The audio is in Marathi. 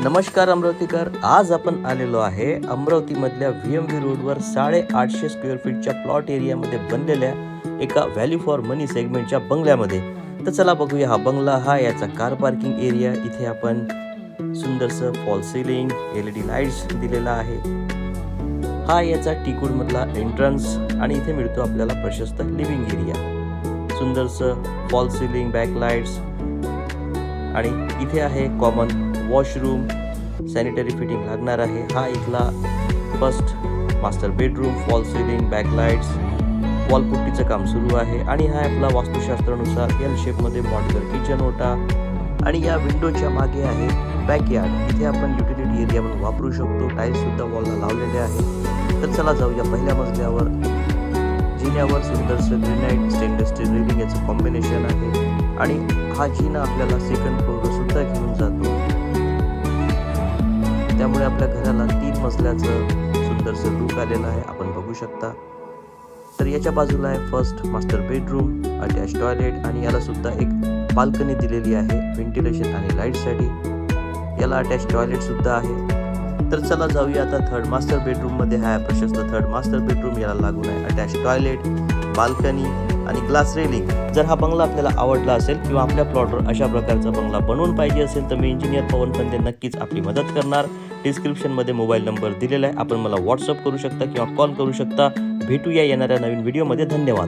नमस्कार अमरावतीकर, आज आपण आलेलो आहे अमरावतीमधल्या VMV रोडवर 850 स्क्वेअर फीटच्या प्लॉट एरियामध्ये बनलेल्या एका व्हॅल्यू फॉर मनी सेगमेंटच्या बंगल्यामध्ये. तर चला बघूया हा बंगला. हा याचा कार पार्किंग एरिया. इथे आपण सुंदरसं फॉल सिलिंग LED लाईट्स दिलेला आहे. हा याचा टीकूड मधला एंट्रन्स आणि इथे मिळतो आपल्याला प्रशस्त लिव्हिंग एरिया. सुंदरसं फॉल सिलिंग, बॅक लाईट्स आणि इथे आहे कॉमन वॉशरूम, सॅनिटरी फिटिंग लागणार आहे. हा इथला first master bedroom, fall ceiling, backlights, वॉलपुट्टीचं काम सुरू आहे आणि हा आपला वास्तुशास्त्रानुसार L शेपमध्ये मॉड्युलर किचन ओटा आणि या विंडोच्या मागे आहे बॅकयार्ड. इथे आपण युटिलिटी एरिया म्हणून वापरू शकतो. टाईल्स सुद्धा वॉलला लावलेले आहे. तर चला जाऊया पहिल्या मजल्यावर. जिन्यावर सुंदरसं ग्रेनाइट स्टेनलेस स्टील रेलिंग याचं कॉम्बिनेशन आहे आणि हा जिना आपल्याला सेकंड फ्लोअरवर सुद्धा घेऊन जातो. त्यामुळे आपल्या घराला 3 मजल्याचं सुंदरसं लुक आलेलं आहे, आपण बघू शकता. तर याच्या बाजूला आहे first master bedroom, attach toilet आणि याला सुद्धा एक बाल्कनी दिलेली आहे व्हेंटिलेशन आणि लाईटसाठी. याला अटॅच टॉयलेट सुद्धा आहे. तर चला जाऊया आता थर्ड मास्टर बेडरूम मध्ये. हा प्रशस्त थर्ड मास्टर बेडरूम. याला लागून आहे अटॅच टॉयलेट, बाल्कनी आणि ग्लास रेलिंग. जर हा बंगला आपल्याला आवडला असेल किंवा आपल्या प्लॉटवर अशा प्रकारचा बंगला बनवून पाहिजे असेल तर मी इंजिनियर पवन फंदे नक्कीच आपली मदत करणार. डिस्क्रिप्शनमध्ये मोबाईल नंबर दिलेला आहे. आपण मला व्हॉट्सअप करू शकता किंवा कॉल करू शकता. भेटूया येणाऱ्या नवीन व्हिडिओमध्ये. धन्यवाद.